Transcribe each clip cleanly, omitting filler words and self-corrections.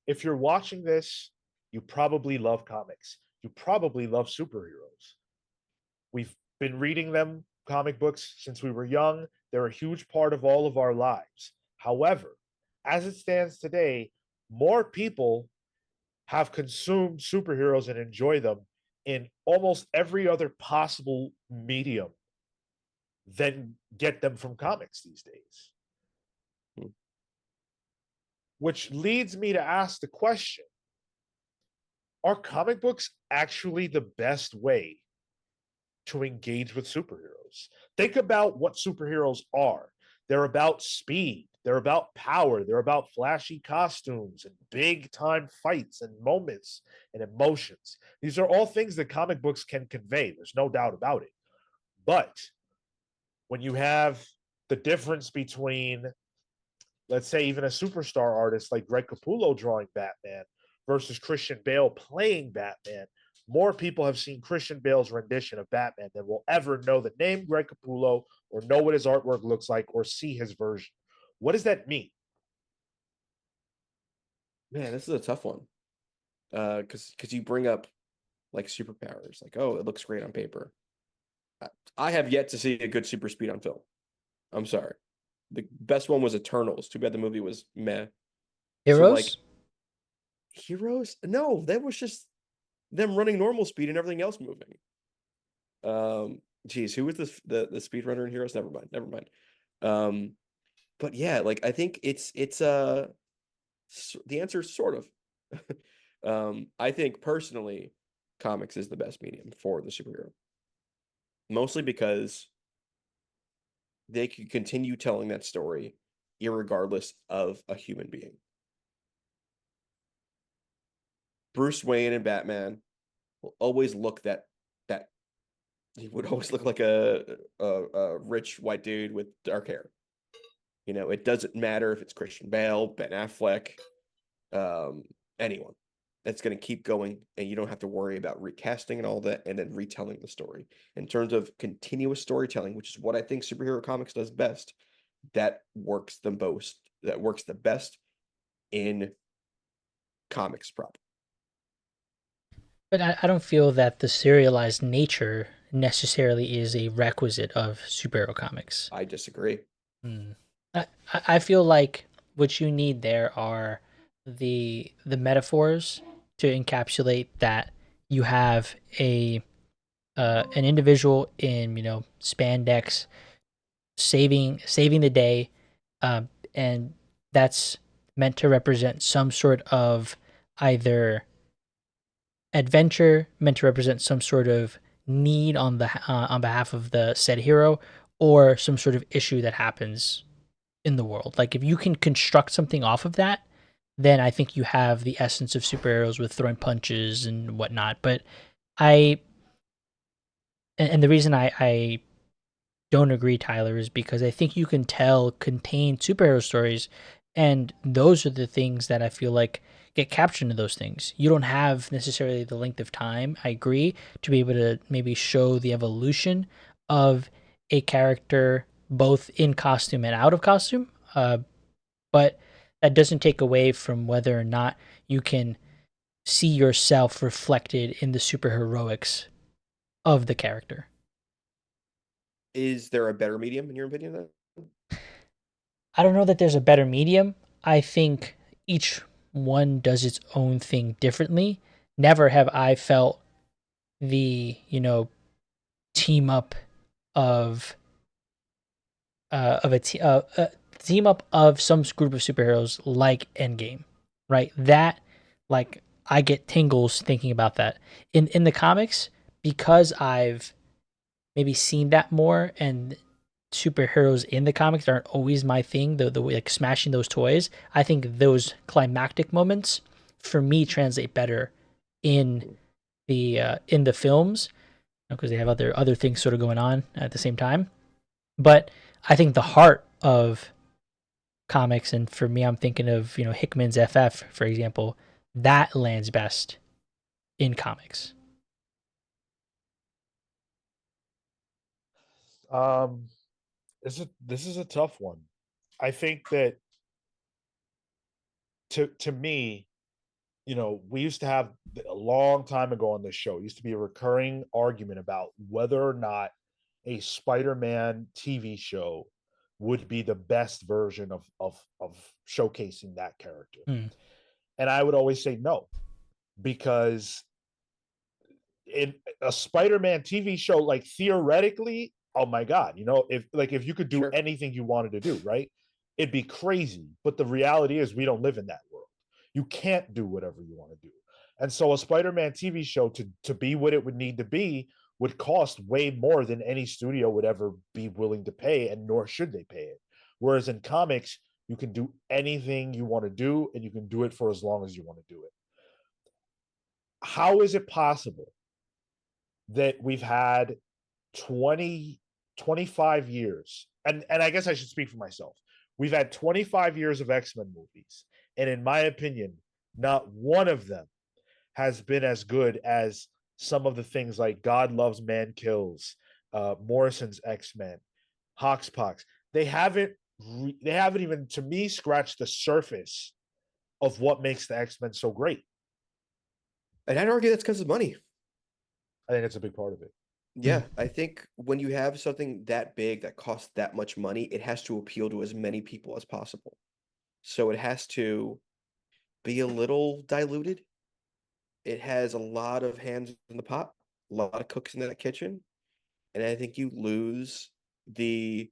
if you're watching this, you probably love comics. You probably love superheroes. We've been reading them, comic books, since we were young. They're a huge part of all of our lives. However, as it stands today, more people have consumed superheroes and enjoy them in almost every other possible medium than get them from comics these days. Hmm. Which leads me to ask the question, are comic books actually the best way to engage with superheroes? Think about what superheroes are. They're about speed, they're about power, they're about flashy costumes and big time fights and moments and emotions. These are all things that comic books can convey. There's no doubt about it. But when you have the difference between, let's say, even a superstar artist like Greg Capullo drawing Batman versus Christian Bale playing Batman, more people have seen Christian Bale's rendition of Batman than will ever know the name Greg Capullo or know what his artwork looks like or see his version. What does that mean? Man, this is a tough one. Because you bring up like superpowers, like, oh, it looks great on paper. I have yet to see a good super speed on film. I'm sorry. The best one was Eternals. Too bad the movie was meh. So like Heroes? Heroes? No, that was just them running normal speed and everything else moving. Geez, who was the speed runner in Heroes? Never mind. Never mind. Um, but yeah, like I think the answer is sort of. I think personally, comics is the best medium for the superhero. Mostly because they can continue telling that story irregardless of a human being. Bruce Wayne and Batman will always look that he would always look like a rich white dude with dark hair. You know, it doesn't matter if it's Christian Bale, Ben Affleck, um, anyone. That's going to keep going, and you don't have to worry about recasting and all that, and then retelling the story. In terms of continuous storytelling, which is what I think superhero comics does best, that works the most. That works the best in comics proper. But I don't feel that the serialized nature necessarily is a requisite of superhero comics. I disagree. Hmm. I feel like what you need there are the metaphors to encapsulate that you have a an individual in spandex saving the day, and that's meant to represent some sort of either adventure, meant to represent some sort of need on behalf of the said hero, or some sort of issue that happens in the world. Like if you can construct something off of that, then I think you have the essence of superheroes with throwing punches and whatnot. But I and the reason I don't agree, Tyler, is because I think you can tell contained superhero stories, and those are the things that I feel like get captured into those things. You don't have necessarily the length of time, I agree, to be able to maybe show the evolution of a character both in costume and out of costume. But that doesn't take away from whether or not you can see yourself reflected in the superheroics of the character. Is there a better medium in your opinion? Then I don't know that there's a better medium. I think each one does its own thing differently. Never have I felt the, team up of team up of some group of superheroes like Endgame, right? That like I get tingles thinking about that. In the comics, because I've maybe seen that more, and superheroes in the comics aren't always my thing. The way like smashing those toys, I think those climactic moments for me translate better in the films because they have other things sort of going on at the same time. But I think the heart of comics, and for me, I'm thinking of Hickman's FF, for example, that lands best in comics. Um, this is a tough one. I think that to me, we used to have a long time ago on this show, it used to be a recurring argument about whether or not a Spider-Man TV show would be the best version of showcasing that character. Hmm. And I would always say no, because in a Spider-Man TV show, like theoretically, oh my God, if you could do Sure. anything you wanted to do, right? It'd be crazy. But the reality is we don't live in that world. You can't do whatever you want to do. And so a Spider-Man TV show to be what it would need to be would cost way more than any studio would ever be willing to pay, and nor should they pay it. Whereas in comics, you can do anything you want to do, and you can do it for as long as you want to do it. How is it possible that we've had 20, 25 years, and I guess I should speak for myself. We've had 25 years of X-Men movies, and in my opinion, not one of them has been as good as some of the things like God Loves Man Kills, Morrison's X-Men, Hoxpox. They haven't they haven't even, to me, scratched the surface of what makes the X-Men so great. And I'd argue that's because of money. I think it's a big part of it. Yeah, I think when you have something that big that costs that much money, it has to appeal to as many people as possible. So it has to be a little diluted. It has a lot of hands in the pot, a lot of cooks in that kitchen, and I think the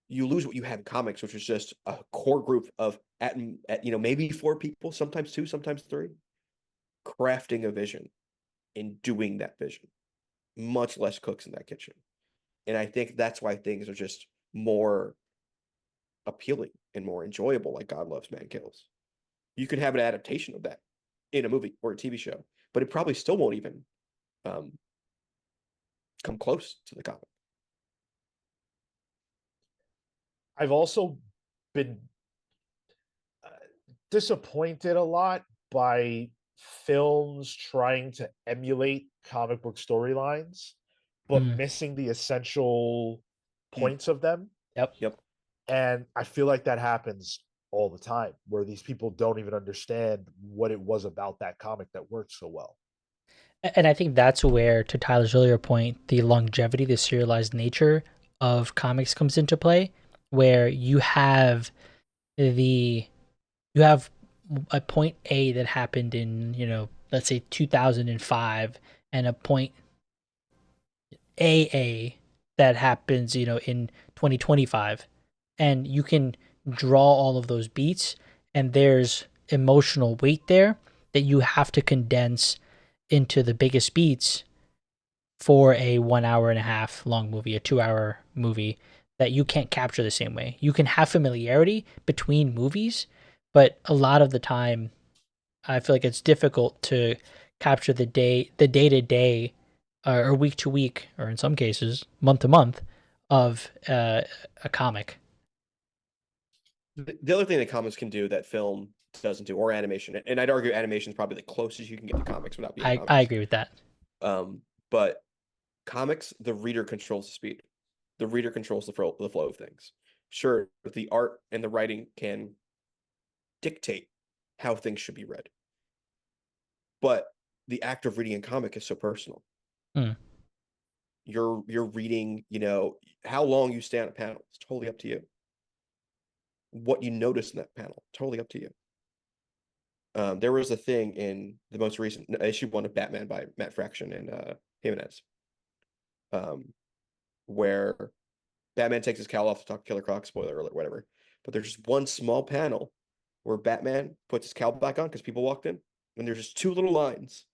you lose what you have in comics, which is just a core group of at maybe 4 people, sometimes 2, sometimes 3, crafting a vision and doing that vision. Much less cooks in that kitchen. And I think that's why things are just more appealing and more enjoyable, like God Loves Man Kills. You could have an adaptation of that in a movie or a TV show, but it probably still won't even um, come close to the comic. I've also been disappointed a lot by films trying to emulate comic book storylines, but Hmm. missing the essential Mm. points of them. Yep. Yep. And I feel like that happens all the time, where these people don't even understand what it was about that comic that worked so well. And I think that's where, to Tyler's earlier point, the longevity, the serialized nature of comics comes into play, where the you have a point A that happened in, let's say 2005, and a point AA that happens, in 2025. And you can draw all of those beats, and there's emotional weight there that you have to condense into the biggest beats for a 1 hour and a half long movie, a 2 hour movie, that you can't capture the same way. You can have familiarity between movies, but a lot of the time, I feel like it's difficult to capture the day to day, or week to week, or in some cases month to month, of a comic. The other thing that comics can do that film doesn't do, or animation, and I'd argue animation is probably the closest you can get to comics without being I comics. agree with that. But comics, the reader controls the speed. The reader controls the flow of things. Sure, the art and the writing can dictate how things should be read, but the act of reading a comic is so personal. Hmm. You're reading, how long you stay on a panel. It's totally up to you. What you notice in that panel, totally up to you. There was a thing in the most recent issue 1 of Batman by Matt Fraction and Jimenez, where Batman takes his cowl off to talk to Killer Croc, spoiler alert, whatever. But there's just one small panel where Batman puts his cowl back on because people walked in, and there's just 2 little lines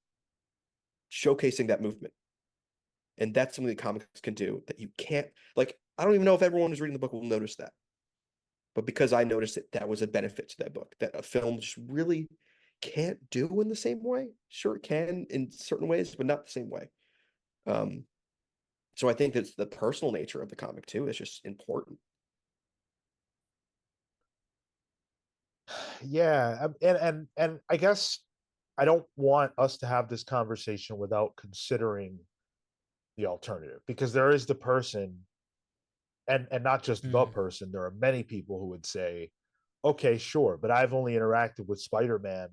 showcasing that movement. And that's something that comics can do that you can't, like, I don't even know if everyone who's reading the book will notice that. But because I noticed it, that was a benefit to that book that a film just really can't do in the same way. Sure, it can in certain ways, but not the same way. So I think that's the personal nature of the comic too is just important. Yeah, and I guess I don't want us to have this conversation without considering the alternative, because there is the person, and not just the Hmm. person. There are many people who would say, okay, sure, but I've only interacted with Spider-Man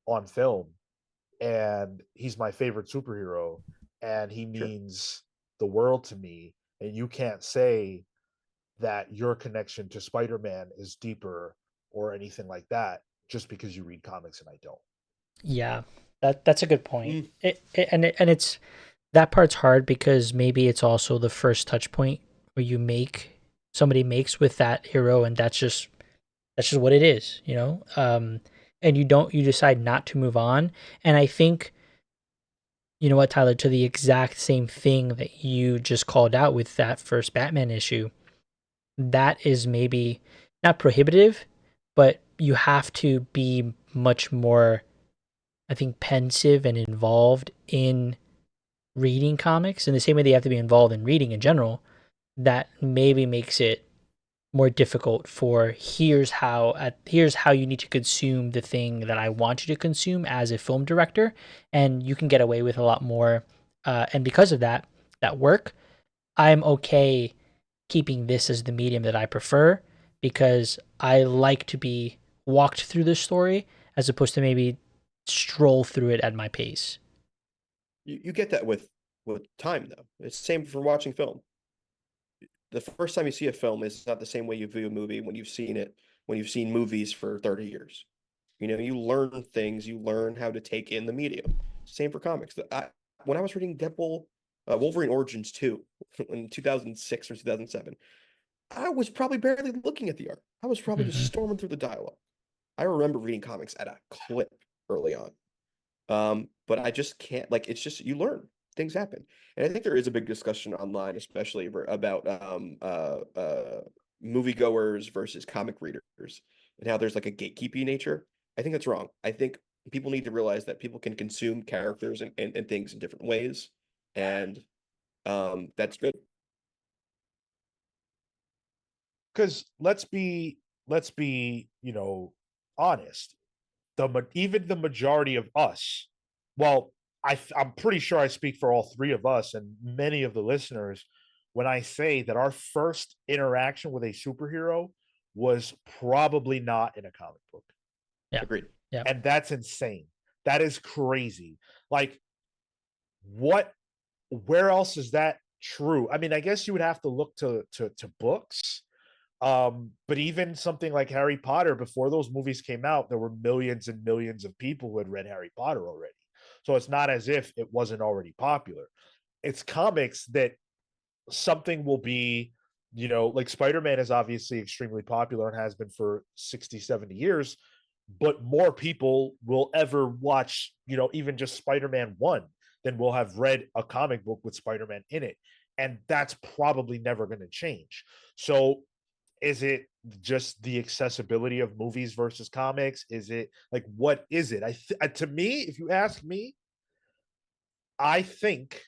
on film and he's my favorite superhero and he Sure. means the world to me, and you can't say that your connection to Spider-Man is deeper or anything like that just because you read comics and I don't. Yeah, that's a good point. Mm, And it's that part's hard because maybe it's also the first touch point where somebody makes with that hero, and that's just what it is, you know. And you decide not to move on, and I think you know what, Tyler, to the exact same thing that you just called out with that first Batman issue, that is maybe not prohibitive, but you have to be much more, I think, pensive and involved in reading comics in the same way they have to be involved in reading in general. That maybe makes it more difficult for here's how you need to consume the thing that I want you to consume as a film director, and you can get away with a lot more. And because of that work, I'm okay keeping this as the medium that I prefer because I like to be walked through the story as opposed to maybe stroll through it at my pace. you get that with time though. It's the same for watching film. The first time you see a film is not the same way you view a movie when you've seen it, when you've seen movies for 30 years. You know, you learn things, you learn how to take in the medium. Same for comics. When I was reading Deadpool, Wolverine Origins 2 in 2006 or 2007, I was probably barely looking at the art. I was probably just Hmm. storming through the dialogue. I remember reading comics at a clip early on. But I just can't like it's just you learn things happen. And I think there is a big discussion online, especially about moviegoers versus comic readers and how there's like a gatekeeping nature. I think that's wrong. I think people need to realize that people can consume characters and things in different ways. And that's good. Because let's be honest. Even the majority of us, well, I'm pretty sure I speak for all three of us and many of the listeners when I say that our first interaction with a superhero was probably not in a comic book. Yeah. Agreed. Yeah. And that's insane. That is crazy. Like, what, where else is that true? I mean, I guess you would have to look to books. But even something like Harry Potter, before those movies came out, there were millions and millions of people who had read Harry Potter already. So it's not as if it wasn't already popular. It's comics that something will be, like Spider-Man is obviously extremely popular and has been for 60, 70 years, but more people will ever watch, even just Spider-Man 1 than will have read a comic book with Spider-Man in it. And that's probably never going to change. So is it just the accessibility of movies versus comics? Is it like, what is it? To me, if you ask me, I think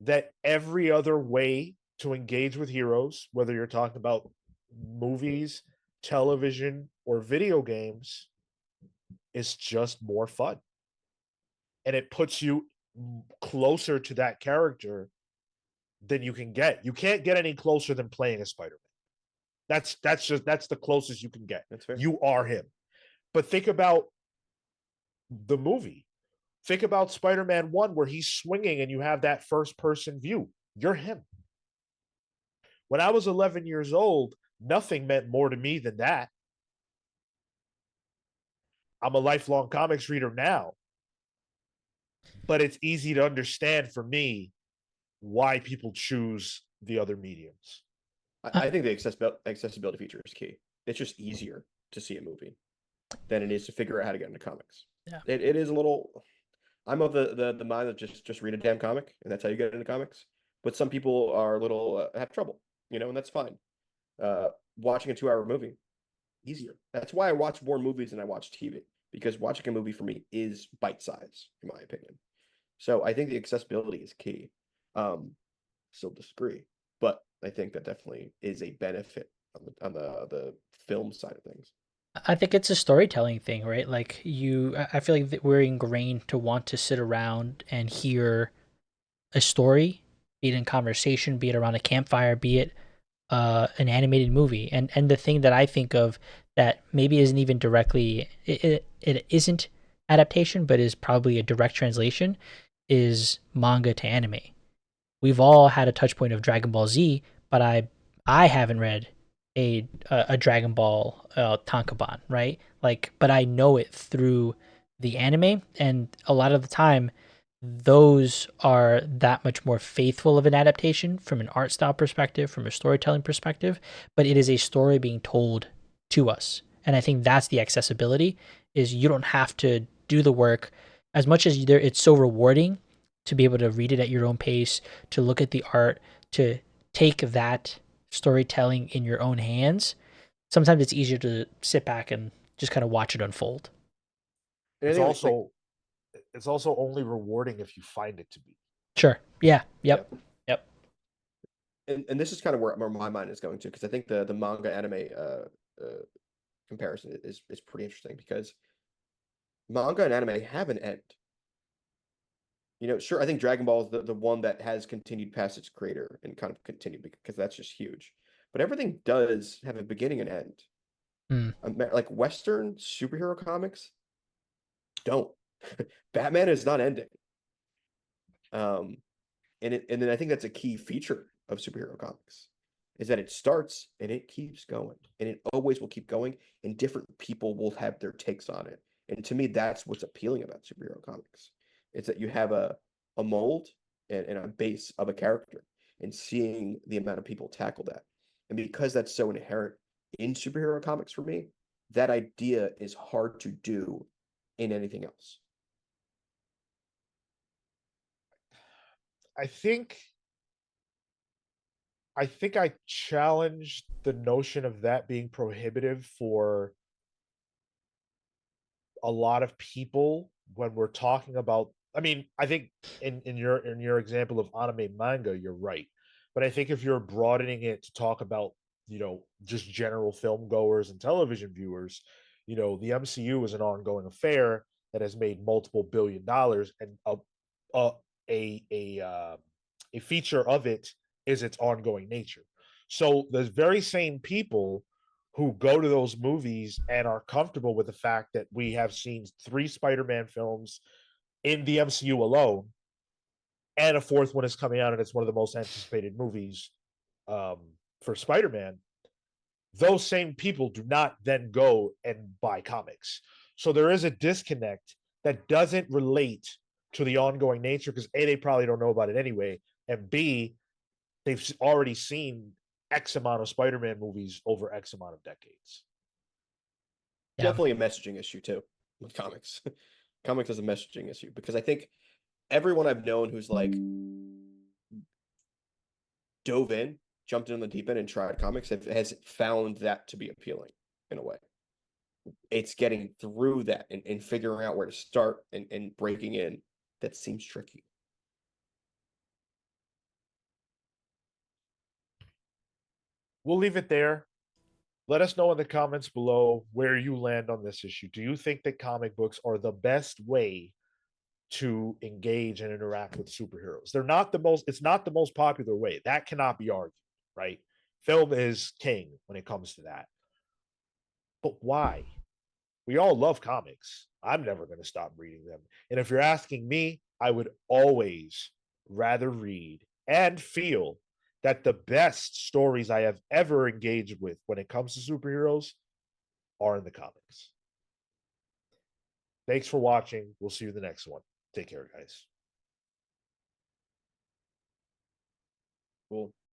that every other way to engage with heroes, whether you're talking about movies, television, or video games, is just more fun. And it puts you closer to that character than you can get. You can't get any closer than playing a Spider-Man. That's the closest you can get. That's fair. You are him. But think about the movie. Think about Spider-Man 1 where he's swinging and you have that first person view. You're him. When I was 11 years old, nothing meant more to me than that. I'm a lifelong comics reader now, but it's easy to understand for me why people choose the other mediums. Uh, I think the accessibility feature is key. It's just easier to see a movie than it is to figure out how to get into comics. yeah. It is a little. I'm of the mind of just read a damn comic and that's how you get into comics. But some people are a little have trouble, and that's fine. Watching a 2 hour movie easier. That's why I watch more movies than I watch TV because watching a movie for me is bite size, in my opinion. So I think the accessibility is key. Um, Still disagree, but I think that definitely is a benefit on the film side of things. I think it's a storytelling thing, right? Like I feel like that we're ingrained to want to sit around and hear a story, be it in conversation, be it around a campfire, be it an animated movie. And the thing that I think of that maybe isn't even directly it isn't adaptation, but is probably a direct translation, is manga to anime. We've all had a touch point of Dragon Ball Z, but I haven't read a Dragon Ball Tankobon, right? Like, but I know it through the anime, and a lot of the time, those are that much more faithful of an adaptation from an art style perspective, from a storytelling perspective. But it is a story being told to us, and I think that's the accessibility. Is you don't have to do the work as much as it's so rewarding to be able to read it at your own pace, to look at the art, to take that storytelling in your own hands. Sometimes it's easier to sit back and just kind of watch it unfold. And I It's think like also it's also only rewarding if you find it to be. Sure. Yeah. yeah, Yep. Yep. and this is kind of where my mind is going to, because I think the manga anime comparison is pretty interesting, because manga and anime have an end. Sure, I think Dragon Ball is the one that has continued past its creator and kind of continued, because that's just huge. But everything does have a beginning and end. Mm. Like Western superhero comics don't. Batman is not ending. Um, and then I think that's a key feature of superhero comics, is that it starts and it keeps going, and it always will keep going, and different people will have their takes on it. And to me, that's what's appealing about superhero comics. It's that you have a mold and a base of a character, and seeing the amount of people tackle that. And because that's so inherent in superhero comics for me, that idea is hard to do in anything else. I think I challenged the notion of that being prohibitive for a lot of people when we're talking about. I mean, I think in your example of anime manga, you're right. But I think if you're broadening it to talk about, just general film goers and television viewers, the MCU is an ongoing affair that has made multiple $billion, and a a a a feature of it is its ongoing nature. So the very same people who go to those movies and are comfortable with the fact that we have seen 3 Spider-Man films in the MCU alone, and a fourth one is coming out, and it's one of the most anticipated movies um, for Spider-Man. Those same people do not then go and buy comics. So there is a disconnect that doesn't relate to the ongoing nature, because A, they probably don't know about it anyway, and B, they've already seen X amount of Spider-Man movies over X amount of decades. Yeah. Definitely a messaging issue too with comics. Comics is a messaging issue, because I think everyone I've known who's like dove in, jumped in the deep end and tried comics has found that to be appealing in a way. It's getting through that and figuring out where to start and breaking in that seems tricky. We'll leave it there. Let us know in the comments below where you land on this issue. Do you think that comic books are the best way to engage and interact with superheroes? It's not the most popular way. That cannot be argued, right? Film is king when it comes to that. But why? We all love comics. I'm never going to stop reading them. And if you're asking me, I would always rather read and feel that the best stories I have ever engaged with when it comes to superheroes are in the comics. Thanks for watching. We'll see you in the next one. Take care, guys. Cool.